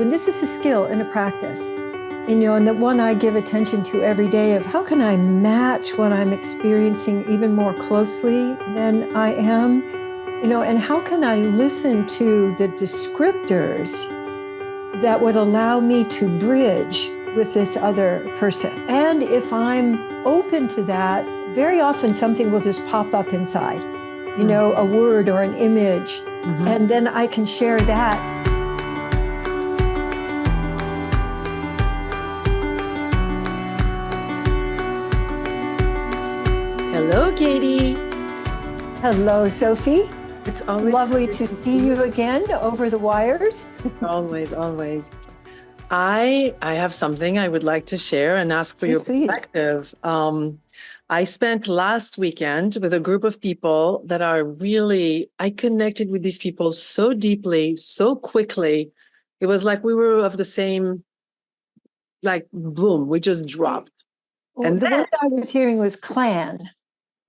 And this is a skill and a practice, and the one I give attention to every day of how can I match what I'm experiencing even more closely than I am, and how can I listen to the descriptors that would allow me to bridge with this other person. And if I'm open to that, very often something will just pop up inside, a word or an image, and then I can share that. Hello, Katie. Hello, Sophie. It's always lovely to see you again over the wires. Always, always. I have something I would like to share and ask for your perspective. I spent last weekend with a group of people that are really, I connected with these people so deeply, so quickly. It was like we were of the same, like, boom, we just dropped. Well, and the word I was hearing was clan.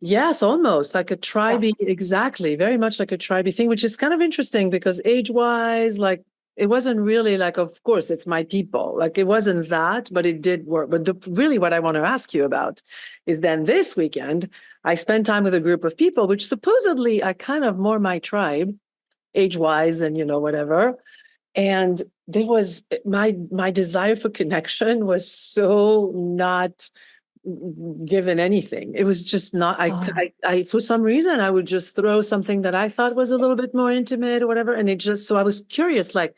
Yes, almost like a tribe-y, exactly, very much like a tribe-y thing, which is kind of interesting because age-wise, like, it wasn't really like, of course, it's my people. Like, it wasn't that, but it did work. But really what I want to ask you about is then this weekend, I spent time with a group of people, which supposedly are kind of more my tribe, age-wise and, whatever. And there was my desire for connection was so not given anything. It was just not, I for some reason, I would just throw something that I thought was a little bit more intimate or whatever. And so I was curious, like,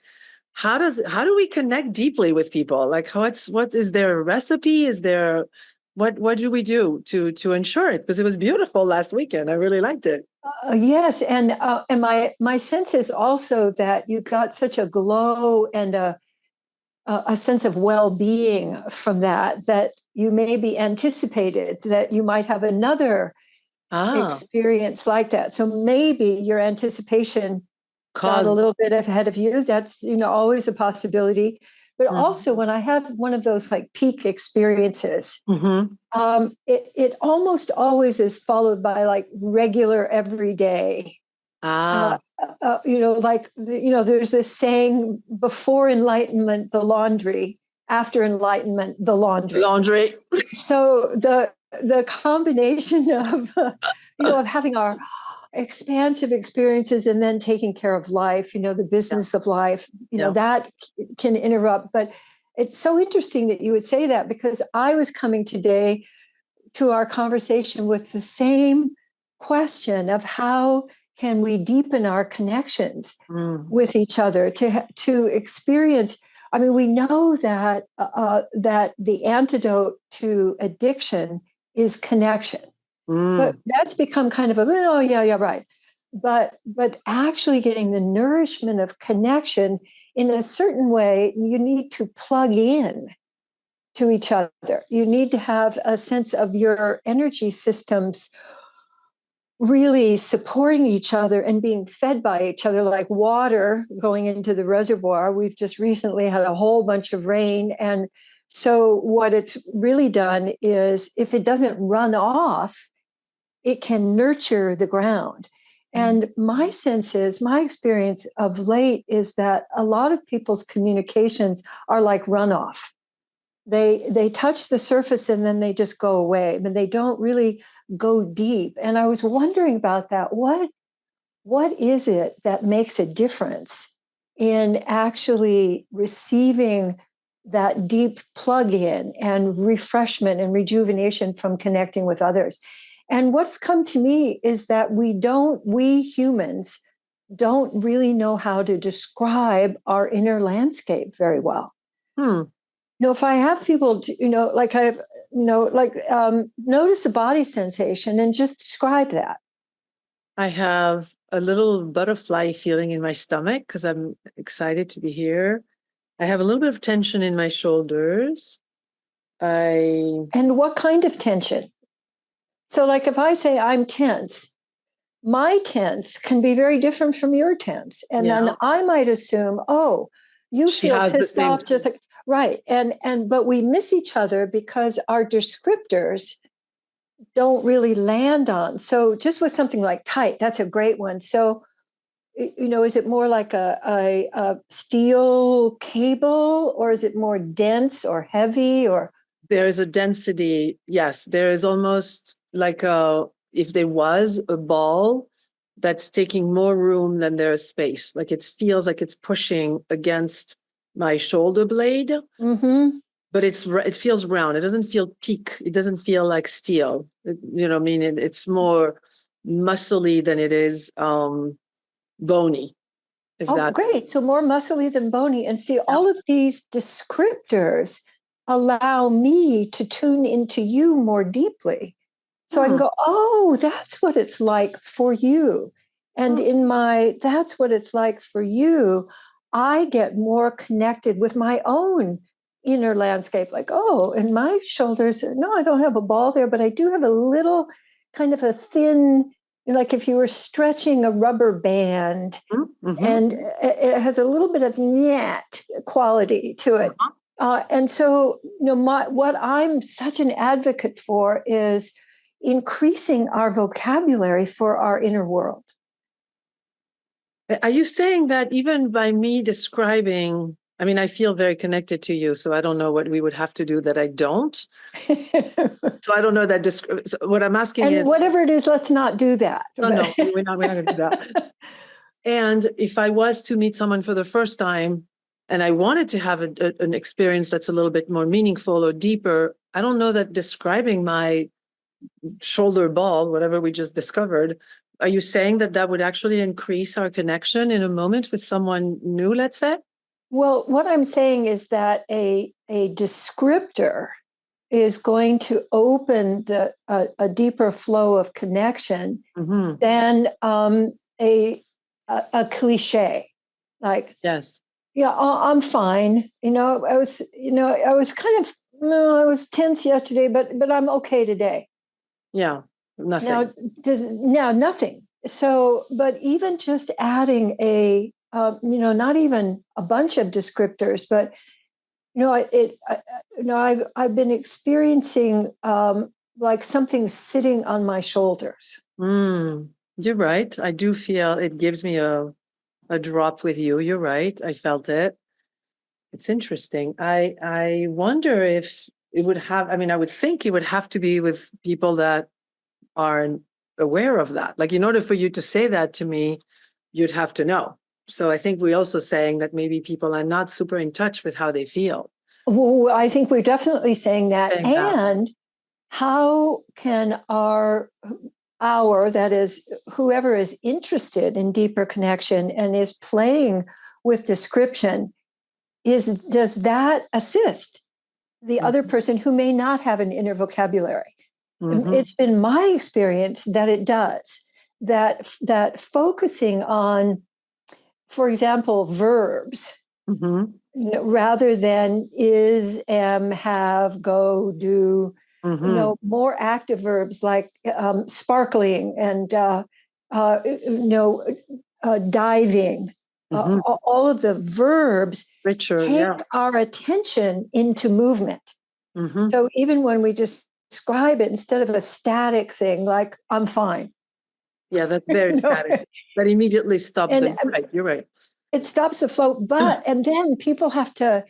how do we connect deeply with people? Like, what is there a recipe? Is there, what do we do to ensure it? Because it was beautiful last weekend. I really liked it. Yes. And my sense is also that you got such a glow and a sense of well-being from that you maybe anticipated that you might have another experience like that. So maybe your anticipation got a little bit ahead of you. That's, always a possibility. But also when I have one of those like peak experiences, it almost always is followed by like regular everyday. There's this saying, before enlightenment, the laundry, after enlightenment, the laundry. So the combination of, of having our expansive experiences and then taking care of life, the business of life, that can interrupt. But it's so interesting that you would say that, because I was coming today to our conversation with the same question of how can we deepen our connections with each other to experience. I mean, we know that that the antidote to addiction is connection, but that's become kind of right. But actually getting the nourishment of connection in a certain way, you need to plug in to each other. You need to have a sense of your energy systems really supporting each other and being fed by each other, like water going into the reservoir. We've just recently had a whole bunch of rain. And so what it's really done is, if it doesn't run off, it can nurture the ground. And my sense is, my experience of late is that a lot of people's communications are like runoff. They touch the surface and then they just go away, but they don't really go deep. And I was wondering about that. What is it that makes a difference in actually receiving that deep plug-in and refreshment and rejuvenation from connecting with others? And what's come to me is that we humans don't really know how to describe our inner landscape very well. If I have people, notice a body sensation and just describe that. I have a little butterfly feeling in my stomach because I'm excited to be here. I have a little bit of tension in my shoulders. And what kind of tension? So like if I say I'm tense, my tense can be very different from your tense. And then I might assume, you feel pissed off just like, right. But we miss each other because our descriptors don't really land on. So just with something like tight, that's a great one. So is it more like a steel cable, or is it more dense or heavy, or? There is a density. Yes, there is almost like if there was a ball that's taking more room than there is space. Like it feels like it's pushing against my shoulder blade, but it feels round. It doesn't feel peak. It doesn't feel like steel. It's more muscly than it is bony. Great. So more muscly than bony. And see, all of these descriptors allow me to tune into you more deeply. So I can go, oh, that's what it's like for you. And in that's what it's like for you, I get more connected with my own inner landscape. Like, oh, in my shoulders, no, I don't have a ball there, but I do have a little kind of a thin, like if you were stretching a rubber band, and it has a little bit of net quality to it. And so, what I'm such an advocate for is increasing our vocabulary for our inner world. Are you saying that even by me describing, I feel very connected to you, so I don't know what we would have to do that I don't. So I don't know that. So what I'm asking and is, whatever it is, let's not do that. No, we're not going to do that. And if I was to meet someone for the first time and I wanted to have an experience that's a little bit more meaningful or deeper, I don't know that describing my shoulder ball, whatever we just discovered, are you saying that would actually increase our connection in a moment with someone new, let's say? Well, what I'm saying is that a descriptor is going to open a deeper flow of connection than a cliche. Like, yes, yeah, I'm fine. I was kind of, I was tense yesterday, but I'm okay today. Yeah, nothing. Now nothing. So, but even just adding not even a bunch of descriptors, but I've been experiencing like something sitting on my shoulders. You're right. I do feel it gives me a drop with you. You're right. I felt it. It's interesting. I wonder if it would have, I would think it would have to be with people that are aware of that. Like in order for you to say that to me, you'd have to know. So I think we're also saying that maybe people are not super in touch with how they feel. Well, I think we're definitely saying that. And how can that is, whoever is interested in deeper connection and is playing with description, does that assist the other person who may not have an inner vocabulary? It's been my experience that it does. That focusing on, for example, verbs, rather than is, am, have, go, do, more active verbs like sparkling and diving. All of the verbs take our attention into movement. So even when we just describe it, instead of a static thing like I'm fine. Yeah, that's very static. That immediately stops them. Right, you're right. It stops the flow, and then people have to,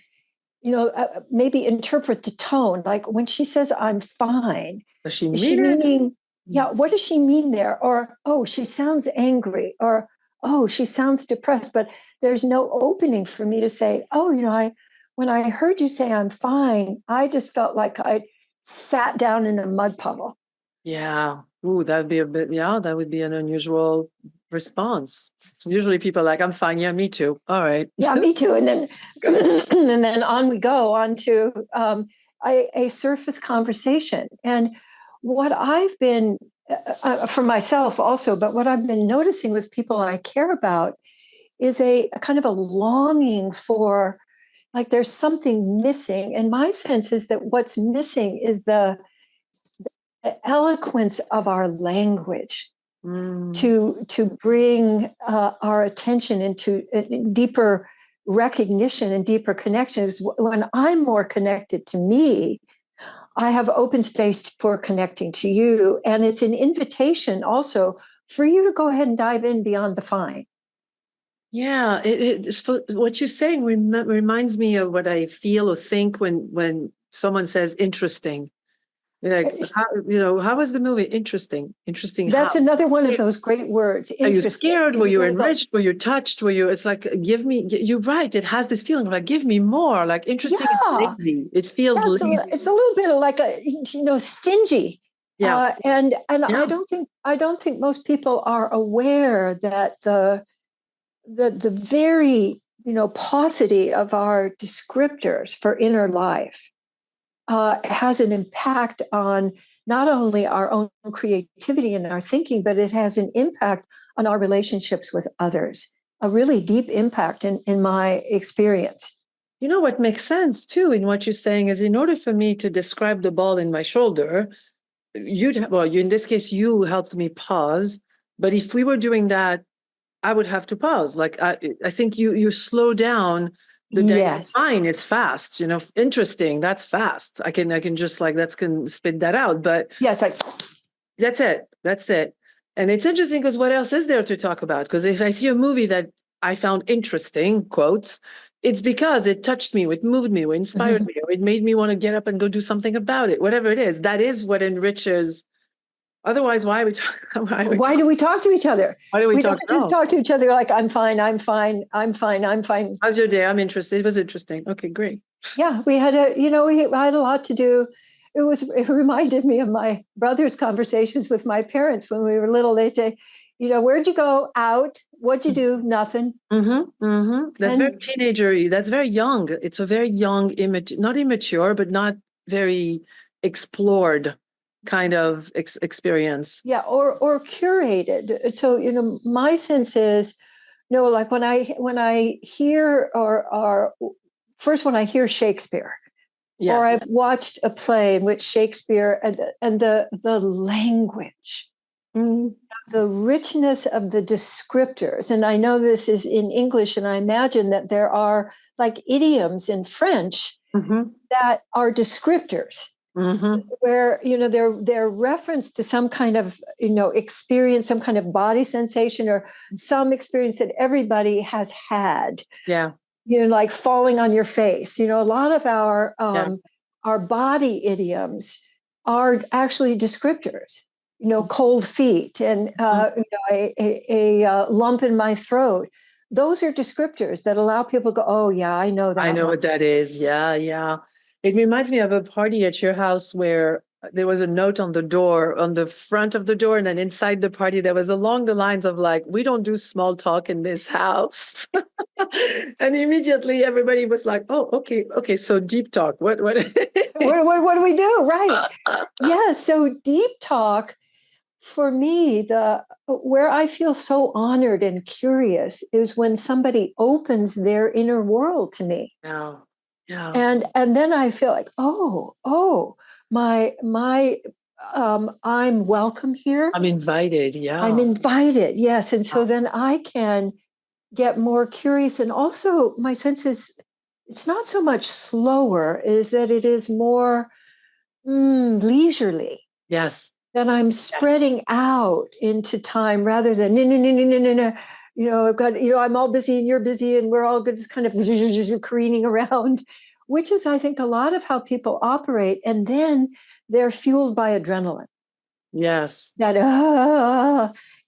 maybe interpret the tone. Like when she says I'm fine, is she meaning, what does she mean there? Or, oh, she sounds angry, or, oh, she sounds depressed, but there's no opening for me to say, oh, when I heard you say I'm fine, I just felt like I sat down in a mud puddle. Yeah. Ooh, that would be an unusual response. Usually people are like, I'm fine. Yeah, me too. All right. Yeah, me too. And then, and then on we go on to a surface conversation. And what I've been, for myself also, but what I've been noticing with people I care about is a kind of a longing for, like there's something missing. And my sense is that what's missing is the eloquence of our language to bring our attention into deeper recognition and deeper connections. When I'm more connected to me, I have open space for connecting to you. And it's an invitation also for you to go ahead and dive in beyond the fine. Yeah, what you're saying reminds me of what I feel or think when someone says interesting. Like, how was the movie? Interesting. Interesting. How? That's another one of those great words. Are you Interesting. scared? Were you enriched? Were you touched? It's like, give me, you're right. It has this feeling of like, give me more. Like interesting is Yeah. lazy. It feels It's lazy. it's a little bit of like stingy. Yeah. And Yeah. I don't think most people are aware that the very paucity of our descriptors for inner life has an impact on not only our own creativity and our thinking, but it has an impact on our relationships with others. A really deep impact in my experience. You know what makes sense too in what you're saying is in order for me to describe the ball in my shoulder, you in this case, you helped me pause. But if we were doing that, I would have to pause. Like I think you slow down the day. Yes. Fine, it's fast. Interesting. That's fast. I can just like can spit that out. But yes, that's it. That's it. And it's interesting because what else is there to talk about? Because if I see a movie that I found interesting, quotes, it's because it touched me, it moved me, it inspired me, or it made me want to get up and go do something about it. Whatever it is, that is what enriches. Otherwise, why do we talk to each other? Why do we don't just talk to each other like I'm fine, I'm fine, I'm fine, I'm fine. How's your day? I'm interested. It was interesting. Okay, great. Yeah, we had a lot to do. It reminded me of my brother's conversations with my parents when we were little. They'd say, where'd you go? Out. What'd you do? Nothing. That's very teenager. That's very young. It's a very young, not immature, but not very explored kind of experience. Yeah, or curated. So my sense is, like when I hear or first when I hear Shakespeare, yes, or I've watched a play in which Shakespeare and the language, the richness of the descriptors, and I know this is in English, and I imagine that there are like idioms in French that are descriptors. Where they're reference to some kind of experience, some kind of body sensation, or some experience that everybody has had. Yeah, like falling on your face. A lot of our body idioms are actually descriptors. Cold feet and a lump in my throat. Those are descriptors that allow people to go, oh yeah, I know that. I know what that is. Yeah, yeah. It reminds me of a party at your house where there was a note on the door, on the front of the door, and then inside the party there was along the lines of like, we don't do small talk in this house. And immediately everybody was like, oh, okay, so deep talk. What what do we do? Right. Yeah, so deep talk for me, where I feel so honored and curious is when somebody opens their inner world to me. Yeah. Yeah. And then I feel like, my I'm welcome here. I'm invited. Yeah. I'm invited. Yes. And so then I can get more curious. And also my sense is it's not so much slower, is that it is more leisurely. Yes. That I'm spreading out into time rather than no. I've got, I'm all busy and you're busy and we're all just kind of careening around, which is, I think, a lot of how people operate. And then they're fueled by adrenaline. Yes. That,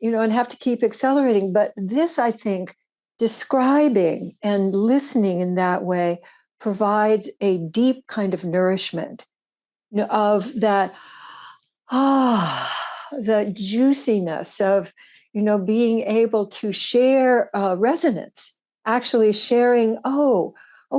and have to keep accelerating. But this, I think, describing and listening in that way provides a deep kind of nourishment of that, the juiciness of, being able to share resonance, actually sharing, oh,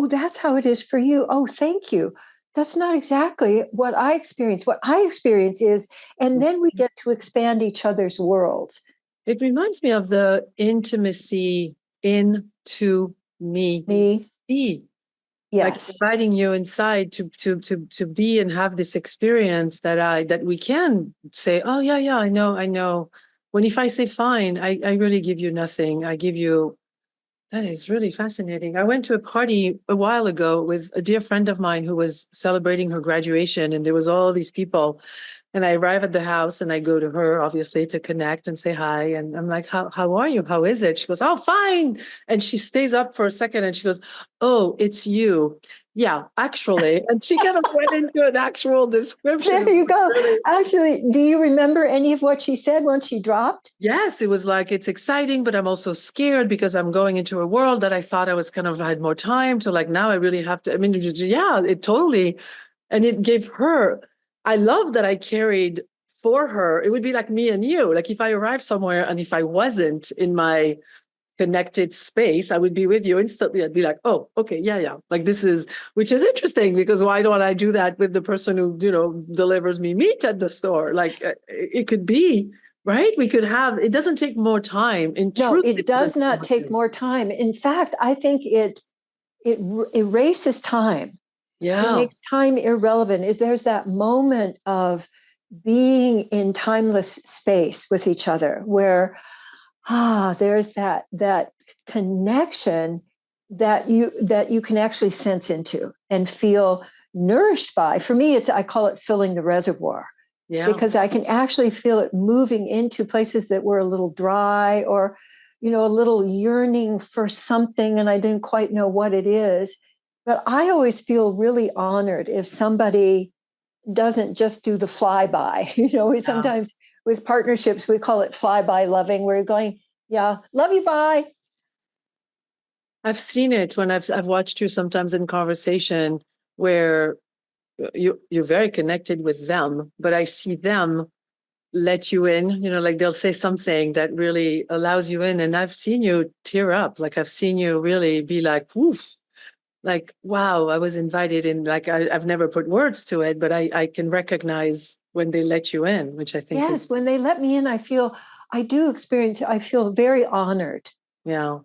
that's how it is for you. Oh, thank you. That's not exactly what I experience. What I experience is, and then we get to expand each other's worlds. It reminds me of the intimacy into me. Yes. Like inviting you inside to be and have this experience that we can say, oh yeah, I know. When if I say fine, I really give you nothing. I give you. That is really fascinating. I went to a party a while ago with a dear friend of mine who was celebrating her graduation, and there was all these people. And I arrive at the house and I go to her, obviously, to connect and say hi. And I'm like, how are you? How is it? She goes, oh, fine. And she stays up for a second and she goes, oh, it's you. Yeah, actually. And she kind of went into an actual description. There you go. Actually, do you remember any of what she said once she dropped? Yes, it was like, it's exciting, but I'm also scared because I'm going into a world that I thought I was kind of had more time to, like, now I really have to. I mean, yeah, it totally. And it gave her, I love that I carried for her. It would be like me and you. Like if I arrived somewhere and if I wasn't in my connected space, I would be with you instantly. I'd be like, oh, okay, yeah. Like this is, which is interesting because why don't I do that with the person who, delivers me meat at the store? Like it could be, right? We could have, it doesn't take more time. In No, truth, it does not take more time. In fact, I think it erases time. Yeah. It makes time irrelevant. There's that moment of being in timeless space with each other where there's that connection that you can actually sense into and feel nourished by. For me, I call it filling the reservoir. Yeah. Because I can actually feel it moving into places that were a little dry or, a little yearning for something and I didn't quite know what it is. But I always feel really honored if somebody doesn't just do the flyby. Sometimes with partnerships, we call it flyby loving, where you're going, yeah, love you, bye. I've seen it when I've watched you sometimes in conversation where you're very connected with them, but I see them let you in, like they'll say something that really allows you in. And I've seen you tear up. Like I've seen you really be like, woof, like, wow, I was invited in. Like I've never put words to it, but I can recognize when they let you in, which I think when they let me in, I feel very honored. Yeah.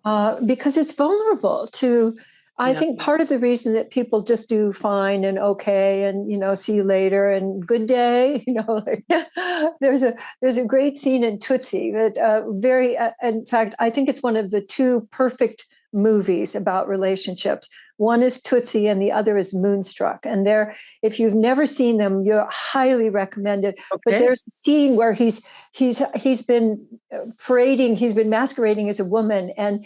Because it's vulnerable to, I think part of the reason that people just do fine and okay and, see you later and good day, there's a great scene in Tootsie that in fact, I think it's one of the two perfect movies about relationships. One is Tootsie and the other is Moonstruck. And if you've never seen them, you're highly recommended. Okay. But there's a scene where he's been parading, he's been masquerading as a woman, and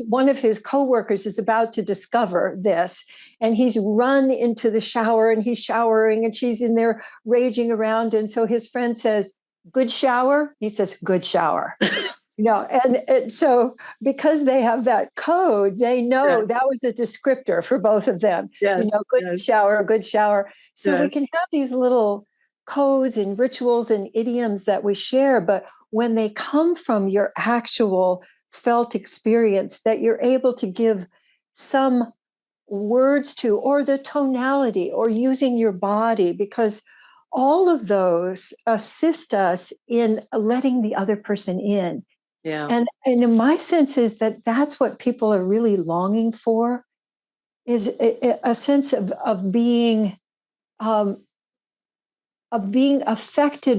one of his coworkers is about to discover this. And he's run into the shower and he's showering and she's in there raging around. And so his friend says, good shower? He says, good shower. And so because they have that code, they know that was a descriptor for both of them. Yes, good shower, good shower. So we can have these little codes and rituals and idioms that we share, but when they come from your actual felt experience, that you're able to give some words to, or the tonality, or using your body, because all of those assist us in letting the other person in. Yeah. And in my sense is that that's what people are really longing for, is a sense of being affected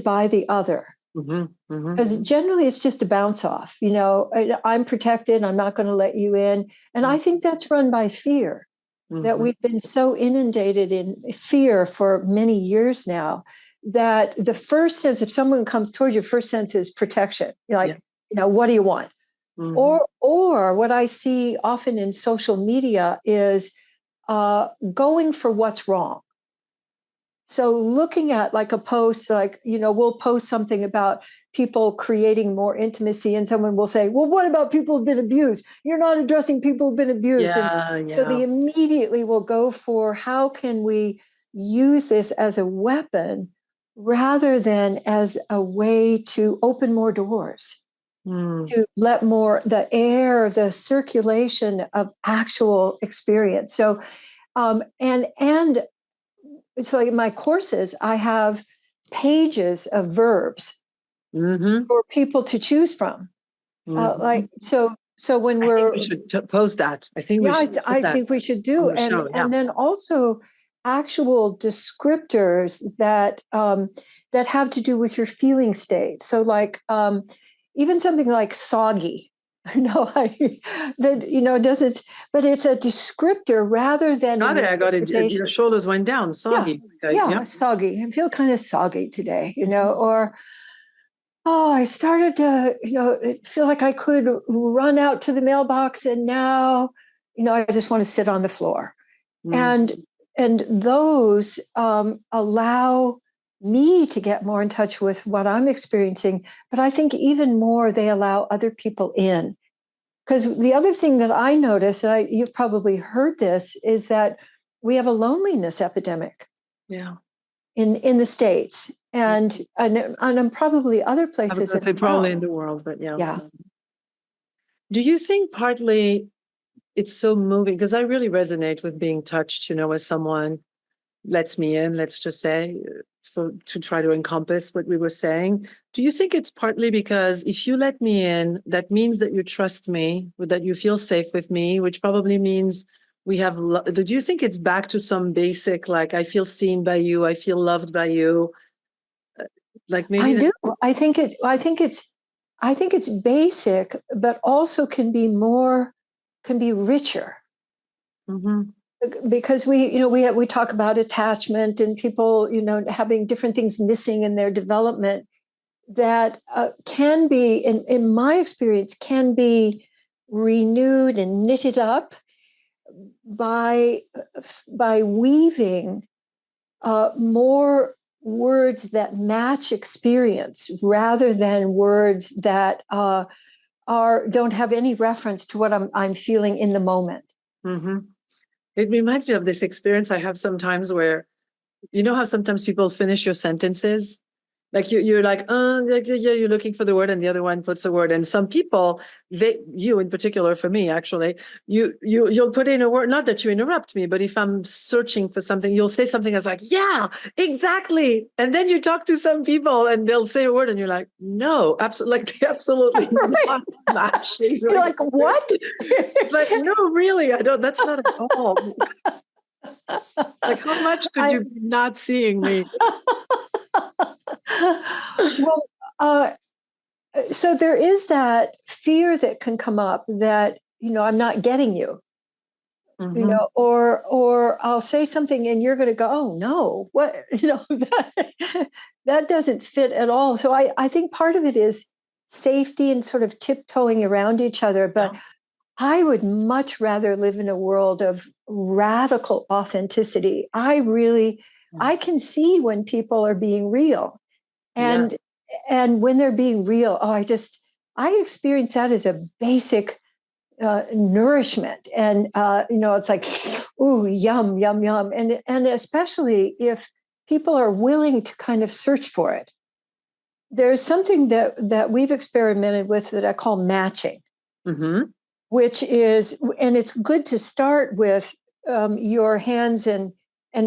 by the other. Because generally it's just a bounce off. I'm protected. I'm not going to let you in. And I think that's run by fear. That we've been so inundated in fear for many years now that the first sense, if someone comes towards you, first sense is protection. You're like, what do you want? Or what I see often in social media is going for what's wrong. So looking at like a post, like, we'll post something about people creating more intimacy and someone will say, well, what about people who've been abused? You're not addressing people who've been abused. So they immediately will go for, how can we use this as a weapon rather than as a way to open more doors? To let more, the air, the circulation of actual experience. So, and so in my courses, I have pages of verbs for people to choose from. So when we should post that. I think I think we should do, and then also actual descriptors that have to do with your feeling state. So like even something like soggy. No, doesn't, but it's a descriptor rather than an I got it. interpretation. Your shoulders went down, soggy. Yeah, soggy. I feel kind of soggy today, or I started to, feel like I could run out to the mailbox, and now, I just want to sit on the floor. And those allow me to get more in touch with what I'm experiencing, but I think even more they allow other people in. Because the other thing that I notice, and you've probably heard this, is that we have a loneliness epidemic. Yeah. In the States and probably other places as well. Probably in the world, but yeah. Yeah. Do you think partly it's so moving? Because I really resonate with being touched, as someone lets me in, let's just say, to try to encompass what we were saying. Do you think it's partly because if you let me in, that means that you trust me, that you feel safe with me, which probably means we have, do you think it's back to some basic, like, I feel seen by you, I feel loved by you? Like maybe I do. I think it's basic, but also can be richer. Mm-hmm. Because we talk about attachment and people, having different things missing in their development that can be, in my experience, can be renewed and knitted up by weaving more words that match experience rather than words that don't have any reference to what I'm feeling in the moment. Mm-hmm. It reminds me of this experience I have sometimes where, how sometimes people finish your sentences? Like you're like, yeah, you're looking for the word, and the other one puts a word. And some people, you in particular, for me, actually, you'll put in a word. Not that you interrupt me, but if I'm searching for something, you'll say something that's like, yeah, exactly. And then you talk to some people, and they'll say a word, and you're like, no, absolutely, like they absolutely not matching. You're like, what? It's like, no, really, I don't. That's not at all. Like, how much could you be not seeing me? Well, so there is that fear that can come up that, I'm not getting you, mm-hmm. or I'll say something and you're going to go, oh no, what, that doesn't fit at all. So I think part of it is safety and sort of tiptoeing around each other. But I would much rather live in a world of radical authenticity. I can see when people are being real. And when they're being real, I experience that as a basic nourishment. And, it's like, ooh, yum, yum, yum. And especially if people are willing to kind of search for it. There's something that we've experimented with that I call matching, which is, and it's good to start with your hands and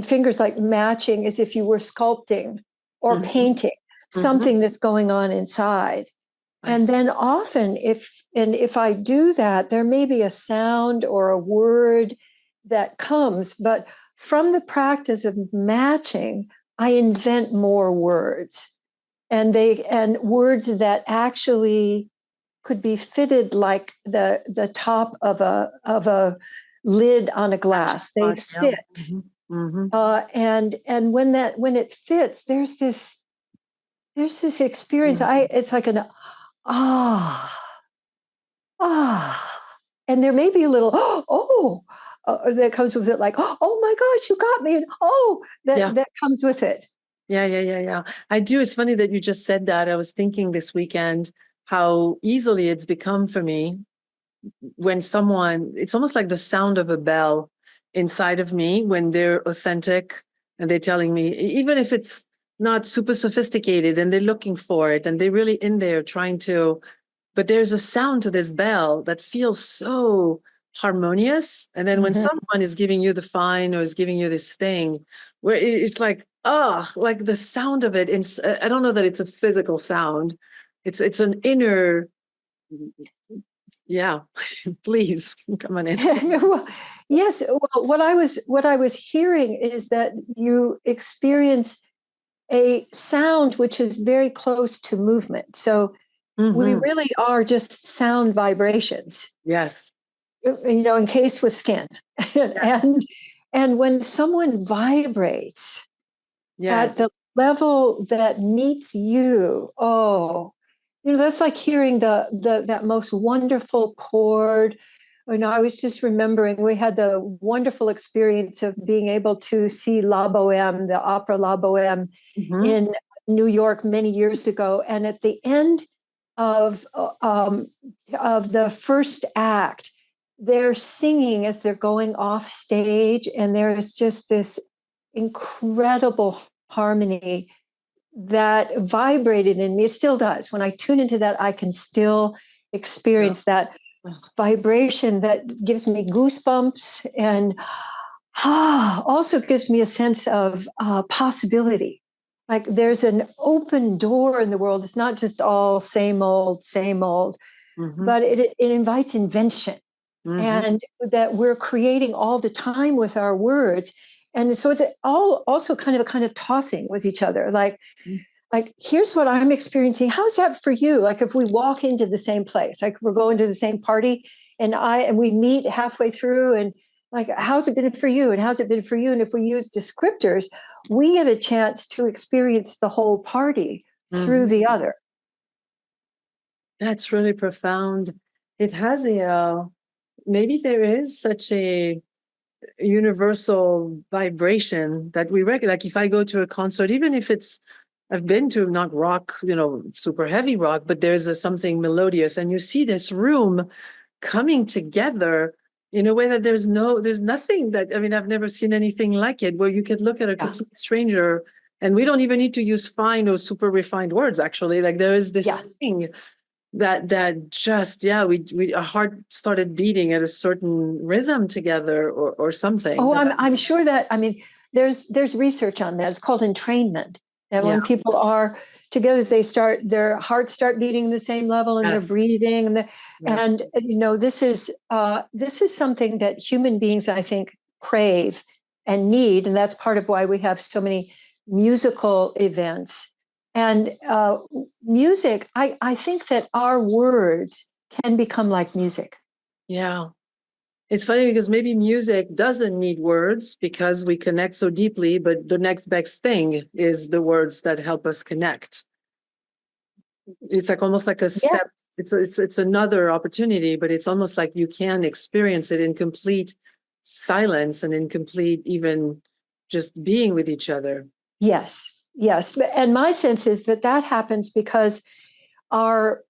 fingers like matching as if you were sculpting or painting something that's going on inside. And then often if I do that, there may be a sound or a word that comes, but from the practice of matching, I invent more words, and words that actually could be fitted like the top of a lid on a glass. They fit. And when it fits, there's this experience. It's like an and there may be a little that comes with it, like, oh my gosh, you got me, and that comes with it. Yeah. I do. It's funny that you just said that. I was thinking this weekend how easily it's become for me when it's almost like the sound of a bell inside of me when they're authentic and they're telling me, even if it's not super sophisticated and they're looking for it and they're really in there trying to, but there's a sound to this bell that feels so harmonious. And then when someone is giving you the fine or is giving you this thing where it's like, like the sound of it. I don't know that it's a physical sound. It's an inner, please come on in. Well, yes. Well, what I was hearing is that you experience a sound which is very close to movement. So We Mm-hmm. really are just sound vibrations, Yes. encased with skin. Yes. And when someone vibrates Yes. at the level that meets you, that's like hearing the that most wonderful chord. I was just remembering we had the wonderful experience of being able to see La Boheme, the opera La Boheme, Mm-hmm. in New York many years ago. And at the end of the first act, they're singing as they're going off stage, and there is just this incredible harmony that vibrated in me. It still does. When I tune into that, I can still experience that vibration that gives me goosebumps, and also gives me a sense of possibility. Like there's an open door in the world. It's not just all same old, Mm-hmm. but it invites invention, Mm-hmm. and that we're creating all the time with our words. And so it's all also kind of tossing with each other, like here's what I'm experiencing, how's that for you? Like if we walk into the same place, like we're going to the same party, and we meet halfway through, and like how's it been for you, and how's it been for you? And if we use descriptors, we get a chance to experience the whole party through Mm-hmm. the other. That's really profound. It has maybe there is such a universal vibration that we recognize. Like if I go to a concert, even if I've been to not rock, super heavy rock, but there's something melodious, and you see this room coming together in a way that there's nothing that, I've never seen anything like it, where you could look at a complete stranger, and we don't even need to use fine or super refined words, actually. Like there is this thing that just, we our heart started beating at a certain rhythm together, or something. Oh, I'm sure that, there's research on that. It's called entrainment. And when people are together, their hearts start beating the same level, and they're breathing. And this is something that human beings, I think, crave and need. And that's part of why we have so many musical events. And music, I think that our words can become like music. Yeah. It's funny because maybe music doesn't need words because we connect so deeply, but the next best thing is the words that help us connect. It's like almost like a step. It's another opportunity, but it's almost like you can experience it in complete silence and in complete even just being with each other. Yes. And my sense is that happens because our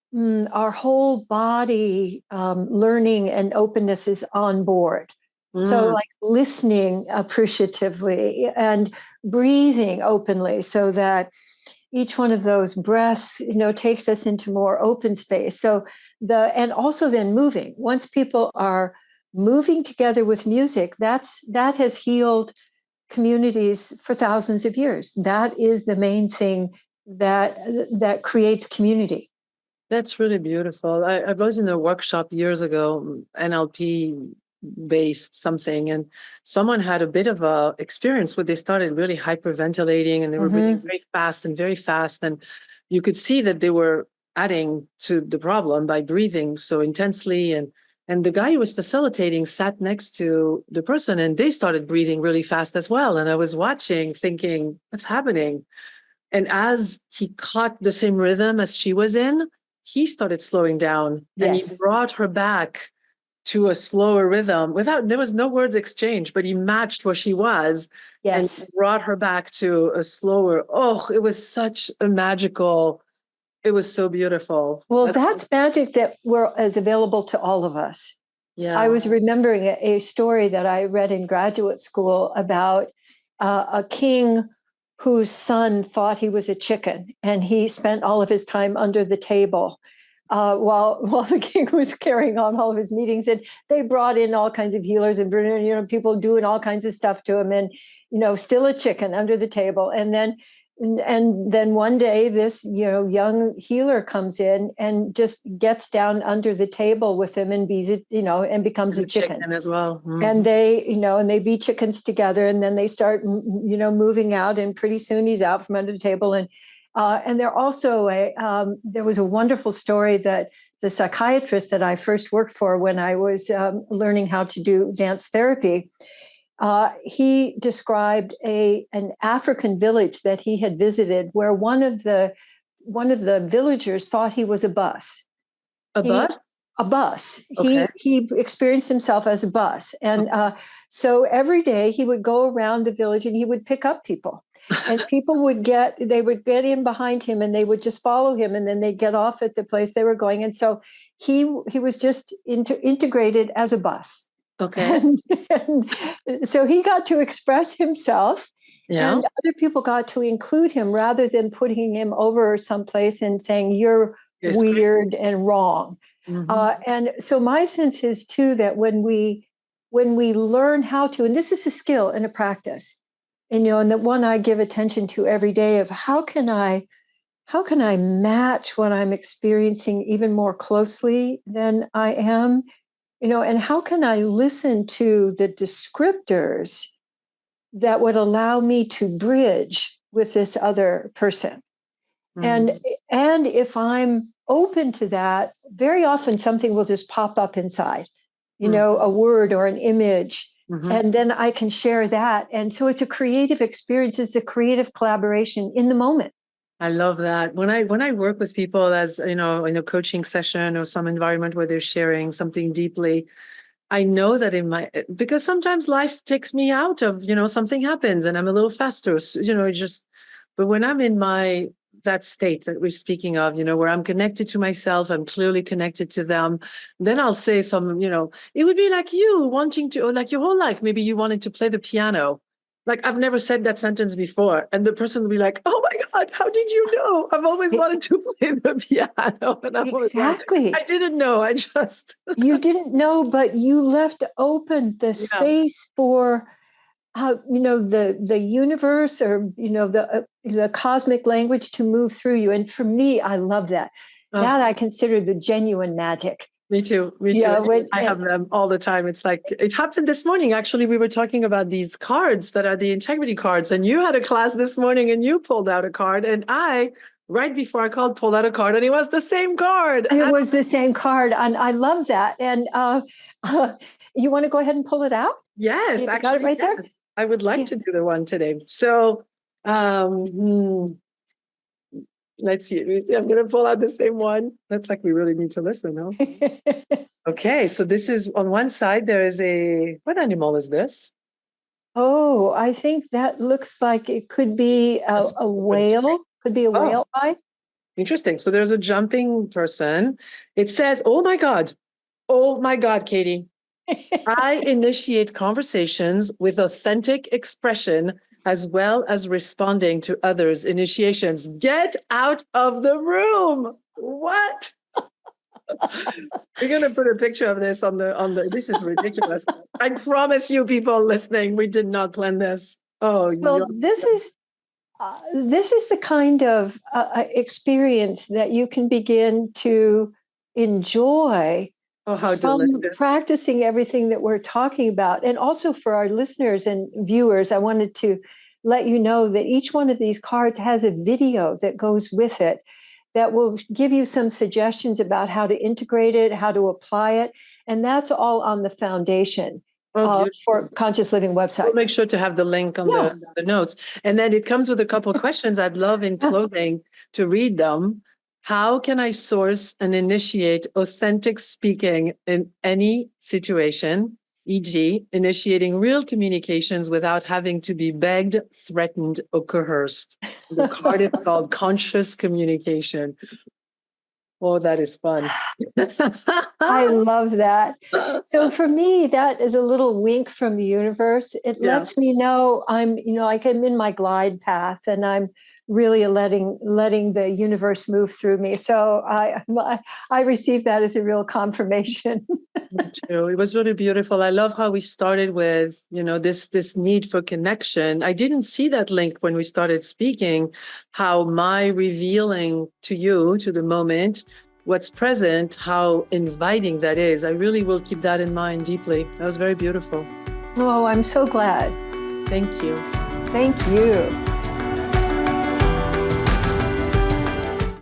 whole body learning and openness is on board. So like listening appreciatively and breathing openly, so that each one of those breaths, takes us into more open space. So and also then moving. Once people are moving together with music, that has healed communities for thousands of years. That is the main thing that creates community. That's really beautiful. I was in a workshop years ago, NLP based something, and someone had a bit of a experience where they started really hyperventilating, and they were breathing very fast, and you could see that they were adding to the problem by breathing so intensely, and the guy who was facilitating sat next to the person, and they started breathing really fast as well, and I was watching thinking, what's happening? And as he caught the same rhythm as she was in, he started slowing down, and he brought her back to a slower rhythm there was no words exchanged, but he matched where she was and brought her back to a slower. It was such a magical, it was so beautiful. Well, that's magic that is available to all of us. Yeah. I was remembering a story that I read in graduate school about a king whose son thought he was a chicken, and he spent all of his time under the table while the king was carrying on all of his meetings. And they brought in all kinds of healers and people doing all kinds of stuff to him, and still a chicken under the table. And then one day this young healer comes in and just gets down under the table with him and becomes a chicken as well. And they be chickens together, and then they start moving out, and pretty soon he's out from under the table, And there also there was a wonderful story that the psychiatrist that I first worked for when I was learning how to do dance therapy, he described an African village that he had visited where one of the villagers thought he was a bus. Bus? A bus. Okay. He experienced himself as a bus. And so every day he would go around the village and he would pick up people. And people would get in behind him and they would just follow him, and then they'd get off at the place they were going. And so he was just integrated as a bus. Okay. And so he got to express himself. Yeah. And other people got to include him rather than putting him over someplace and saying, you're weird and wrong. Mm-hmm. And so my sense is too that when we learn how to, and this is a skill and a practice, and the one I give attention to every day of how can I match what I'm experiencing even more closely than I am, and how can I listen to the descriptors that would allow me to bridge with this other person. Mm-hmm. And if I'm open to that, very often something will just pop up inside, a word or an image, and then I can share that. And so it's a creative experience. It's a creative collaboration in the moment. I love that. When I work with people as, in a coaching session or some environment where they're sharing something deeply, I know that because sometimes life takes me out of, something happens and I'm a little faster, but when I'm in that state that we're speaking of, where I'm connected to myself, I'm clearly connected to them, then I'll say some, it would be like you wanting to, or like your whole life, maybe you wanted to play the piano. Like, I've never said that sentence before. And the person will be like, oh my God, how did you know? I've always wanted to play the piano. And I'm exactly. Like, I didn't know. You didn't know, but you left open the space for, the universe or, the cosmic language to move through you. And for me, I love that. That I consider the genuine magic. Me too. Yeah, I have them all the time. It's like, it happened this morning. Actually, we were talking about these cards that are the integrity cards. And you had a class this morning and you pulled out a card. And right before I called, pulled out a card, and it was the same card. It was the same card. And I love that. And you want to go ahead and pull it out? Yes. You got it right there? I would like to do the one today. So let's see. I'm going to pull out the same one. That's like we really need to listen, huh? Okay. So this is on one side, there is what animal is this? Oh, I think that looks like it could be a whale. Could be a whale eye. Interesting. So there's a jumping person. It says, oh my God, Katie. I initiate conversations with authentic expression as well as responding to others' initiations. Get out of the room. What? We're going to put a picture of this on the, this is ridiculous. I promise you people listening, we did not plan this. Oh, well, this is the kind of experience that you can begin to enjoy from practicing everything that we're talking about. And also for our listeners and viewers, I wanted to let you know that each one of these cards has a video that goes with it that will give you some suggestions about how to integrate it, how to apply it. And that's all on the foundation for Conscious Living website. We'll make sure to have the link on the notes. And then it comes with a couple of questions. I'd love in closing to read them. How can I source and initiate authentic speaking in any situation, e.g., initiating real communications without having to be begged, threatened, or coerced? The card is called Conscious Communication. Oh, that is fun. I love that. So for me, that is a little wink from the universe. It lets me know I'm in my glide path and I'm really letting the universe move through me. So I received that as a real confirmation. Me too. It was really beautiful. I love how we started with, this need for connection. I didn't see that link when we started speaking, how my revealing to you, to the moment, what's present, how inviting that is. I really will keep that in mind deeply. That was very beautiful. Oh, I'm so glad. Thank you. Thank you.